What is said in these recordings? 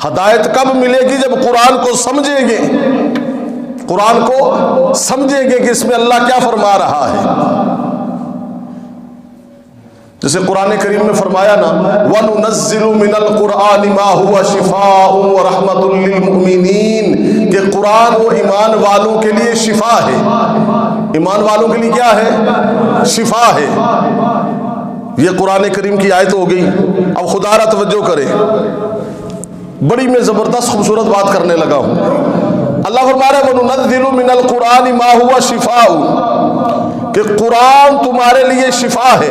ہدایت کب ملے گی؟ جب قرآن کو سمجھیں گے، قرآن کو سمجھیں گے کہ اس میں اللہ کیا فرما رہا ہے۔ جیسے قرآن کریم میں فرمایا نا وَنُنَزِّلُ مِنَ الْقُرْآنِ مَا هُوَ شِفَاءٌ وَرَحْمَةٌ لِّلْمُؤْمِنِينَ کہ قرآن وہ ایمان والوں کے لیے شفا ہے۔ ایمان والوں کے لیے کیا ہے؟ شفا ہے۔ یہ قرآن کریم کی آیت ہو گئی۔ اب خدا را توجہ کرے، بڑی میں زبردست خوبصورت بات کرنے لگا ہوں۔ اللہ فرما رہا ہے وَنُنَزِّلُ مِنَ الْقُرْآنِ مَا هُوَ شِفَاءٌ کہ قرآن تمہارے لیے شفا ہے۔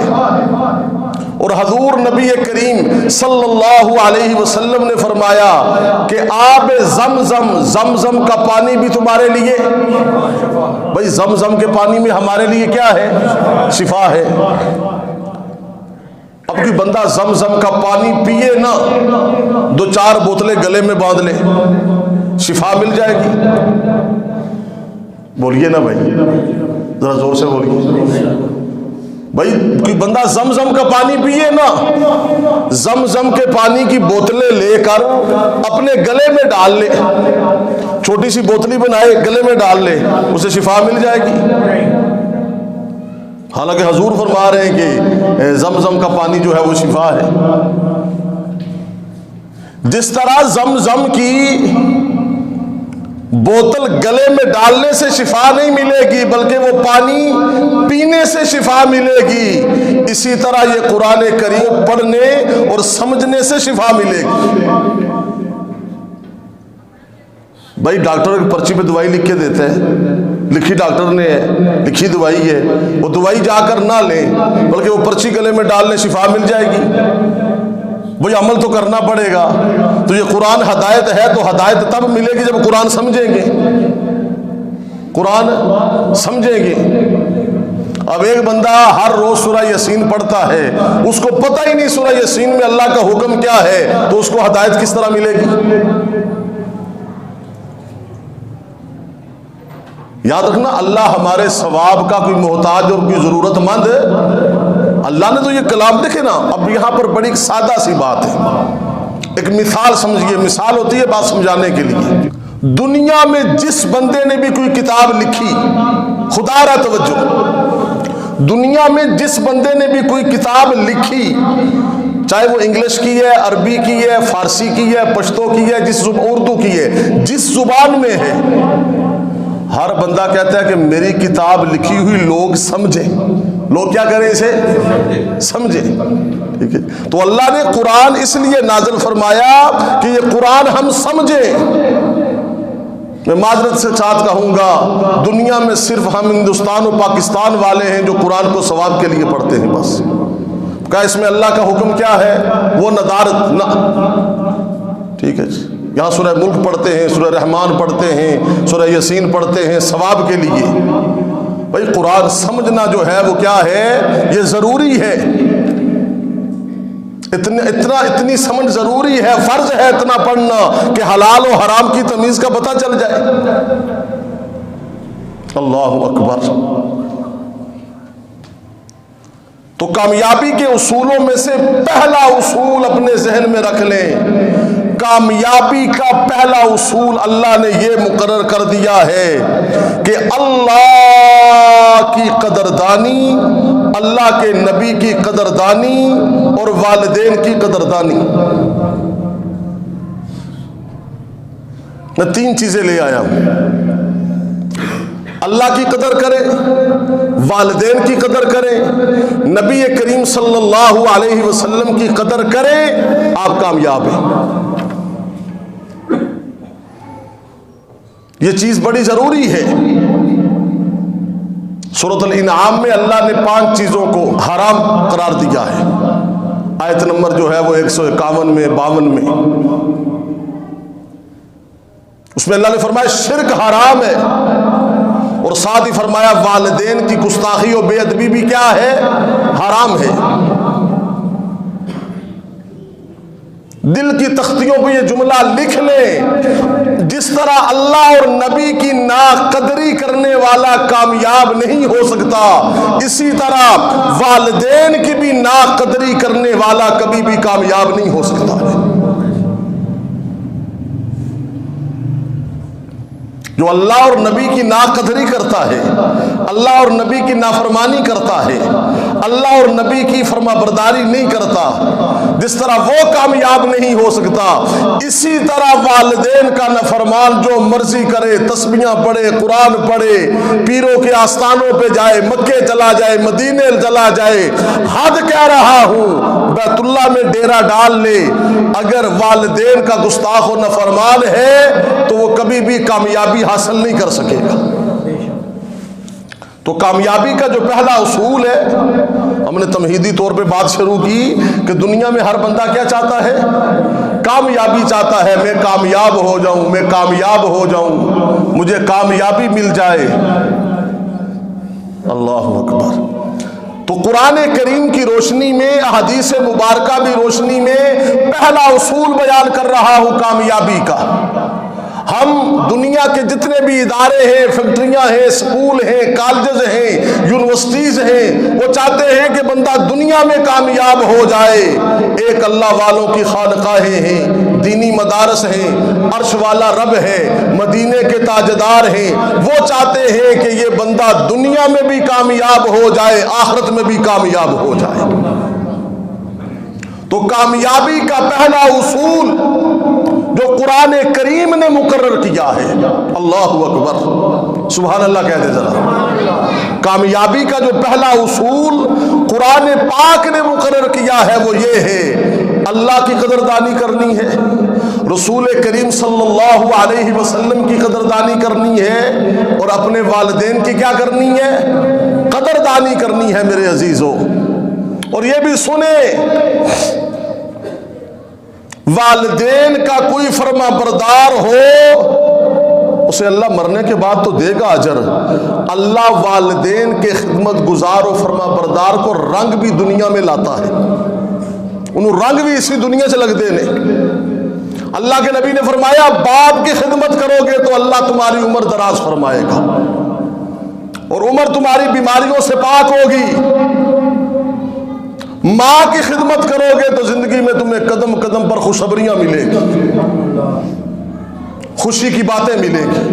اور حضور نبی کریم صلی اللہ علیہ وسلم نے فرمایا کہ آب زمزم، زمزم کا پانی بھی تمہارے لیے، بھائی زمزم کے پانی میں ہمارے لیے کیا ہے؟ شفا ہے۔ اب کوئی بندہ زمزم کا پانی پیے نا، 2-4 بوتلیں گلے میں باندھ لے، شفا مل جائے گی؟ بولیے نا بھائی، ذرا زور سے بولیے بھائی۔ کوئی بندہ زمزم کا پانی پیے نا، زمزم کے پانی کی بوتلیں لے کر اپنے گلے میں ڈال لے، چھوٹی سی بوتلی بنائے گلے میں ڈال لے، اسے شفا مل جائے گی؟ حالانکہ حضور فرما رہے ہیں کہ زمزم کا پانی جو ہے وہ شفا ہے۔ جس طرح زمزم کی بوتل گلے میں ڈالنے سے شفا نہیں ملے گی بلکہ وہ پانی پینے سے شفا ملے گی، اسی طرح یہ قرآن کریم پڑھنے اور سمجھنے سے شفا ملے گی۔ بھائی ڈاکٹر کی پرچی پہ دوائی لکھ کے دیتا ہے، لکھی ڈاکٹر نے ہے، لکھی دوائی ہے، وہ دوائی جا کر نہ لیں بلکہ وہ پرچی گلے میں ڈالنے شفا مل جائے گی؟ بھئی عمل تو کرنا پڑے گا۔ تو یہ قرآن ہدایت ہے تو ہدایت تب ملے گی جب قرآن سمجھیں گے، قرآن سمجھیں گے۔ اب ایک بندہ ہر روز سورہ یاسین پڑھتا ہے، اس کو پتہ ہی نہیں سورہ یاسین میں اللہ کا حکم کیا ہے، تو اس کو ہدایت کس طرح ملے گی؟ یاد رکھنا اللہ ہمارے ثواب کا کوئی محتاج اور کوئی ضرورت مند، اللہ نے تو یہ کلام دیکھے نا۔ اب یہاں پر بڑی سادہ سی بات ہے، ایک مثال سمجھیے، مثال ہوتی ہے بات سمجھانے کے لیے۔ دنیا میں جس بندے نے بھی کوئی کتاب لکھی، خدا را توجہ، دنیا میں جس بندے نے بھی کوئی کتاب لکھی، چاہے وہ انگلش کی ہے، عربی کی ہے، فارسی کی ہے، پشتو کی ہے، اردو کی ہے، جس زبان میں ہے، ہر بندہ کہتا ہے کہ میری کتاب لکھی ہوئی لوگ سمجھیں۔ لوگ کیا کریں؟ اسے سمجھیں، ٹھیک ہے؟ تو اللہ نے قرآن اس لیے نازل فرمایا کہ یہ قرآن ہم سمجھیں۔ میں معذرت سے چاہتا کہوں گا، دنیا میں صرف ہم ہندوستان اور پاکستان والے ہیں جو قرآن کو ثواب کے لیے پڑھتے ہیں بس۔ کہا اس میں اللہ کا حکم کیا ہے؟ وہ ندارت نہ، ٹھیک ہے جی، یہاں سورہ ملک پڑھتے ہیں، سورہ رحمان پڑھتے ہیں، سورہ یاسین پڑھتے ہیں ثواب کے لیے۔ بھائی قرآن سمجھنا جو ہے وہ کیا ہے؟ یہ ضروری ہے، اتنی سمجھ ضروری ہے، فرض ہے اتنا پڑھنا کہ حلال و حرام کی تمیز کا پتہ چل جائے۔ اللہ اکبر۔ تو کامیابی کے اصولوں میں سے پہلا اصول اپنے ذہن میں رکھ لیں، کامیابی کا پہلا اصول اللہ نے یہ مقرر کر دیا ہے کہ اللہ کی قدردانی، اللہ کے نبی کی قدردانی اور والدین کی قدردانی۔ میں 3 چیزیں لے آیا ہوں، اللہ کی قدر کریں، والدین کی قدر کریں، نبی کریم صلی اللہ علیہ وسلم کی قدر کریں، آپ کامیاب ہیں۔ یہ چیز بڑی ضروری ہے۔ سورۃ الانعام میں اللہ نے 5 چیزوں کو حرام قرار دیا ہے، آیت نمبر جو ہے وہ 151 میں 52 میں، اس میں اللہ نے فرمایا شرک حرام ہے، اور ساتھ ہی فرمایا والدین کی گستاخی اور بے ادبی بھی کیا ہے؟ حرام ہے۔ دل کی تختیوں پہ یہ جملہ لکھ لیں، جس طرح اللہ اور نبی کی ناقدری کرنے والا کامیاب نہیں ہو سکتا، اسی طرح والدین کی بھی ناقدری کرنے والا کبھی بھی کامیاب نہیں ہو سکتا۔ جو اللہ اور نبی کی ناقدری کرتا ہے، اللہ اور نبی کی نافرمانی کرتا ہے، اللہ اور نبی کی فرما برداری نہیں کرتا، جس طرح وہ کامیاب نہیں ہو سکتا، اسی طرح والدین کا نافرمان جو مرضی کرے، تسبیحاں پڑھے، قرآن پڑھے، پیروں کے آستانوں پہ جائے، مکے چلا جائے، مدینے چلا جائے، حد کہہ رہا ہوں بیت اللہ میں ڈیرا ڈال لے، اگر والدین کا گستاخ و نافرمان ہے تو وہ کبھی بھی کامیابی حاصل نہیں کر سکے گا۔ تو کامیابی کا جو پہلا اصول ہے، ہم نے تمہیدی طور پہ بات شروع کی کہ دنیا میں ہر بندہ کیا چاہتا ہے؟ کامیابی چاہتا ہے، میں کامیاب ہو جاؤں، میں کامیاب ہو جاؤں، مجھے کامیابی مل جائے۔ اللہ اکبر۔ تو قرآن کریم کی روشنی میں، احادیث مبارکہ بھی روشنی میں پہلا اصول بیان کر رہا ہوں کامیابی کا۔ ہم دنیا کے جتنے بھی ادارے ہیں، فیکٹریاں ہیں، اسکول ہیں، کالجز ہیں، یونیورسٹیز ہیں، وہ چاہتے ہیں کہ بندہ دنیا میں کامیاب ہو جائے۔ ایک اللہ والوں کی خانقاہیں ہیں، دینی مدارس ہیں، عرش والا رب ہے، مدینے کے تاجدار ہیں، وہ چاہتے ہیں کہ یہ بندہ دنیا میں بھی کامیاب ہو جائے، آخرت میں بھی کامیاب ہو جائے۔ تو کامیابی کا پہلا اصول جو قرآن کریم نے مقرر کیا ہے، اللہ اکبر، سبحان اللہ کہہ دے ذرا، کامیابی کا جو پہلا اصول قرآن پاک نے مقرر کیا ہے وہ یہ ہے، اللہ کی قدردانی کرنی ہے، رسول کریم صلی اللہ علیہ وسلم کی قدردانی کرنی ہے، اور اپنے والدین کی کیا کرنی ہے؟ قدردانی کرنی ہے میرے عزیزوں۔ اور یہ بھی سنیں، والدین کا کوئی فرما بردار ہو اسے اللہ مرنے کے بعد تو دے گا اجر، اللہ والدین کے خدمت گزار و فرما بردار کو رنگ بھی دنیا میں لاتا ہے، انہوں رنگ بھی اسی دنیا سے لگ دینے۔ اللہ کے نبی نے فرمایا باپ کی خدمت کرو گے تو اللہ تمہاری عمر دراز فرمائے گا، اور عمر تمہاری بیماریوں سے پاک ہوگی۔ ماں کی خدمت کرو گے تو زندگی میں تمہیں قدم قدم پر خوشخبریاں ملے گی، خوشی کی باتیں ملے گی۔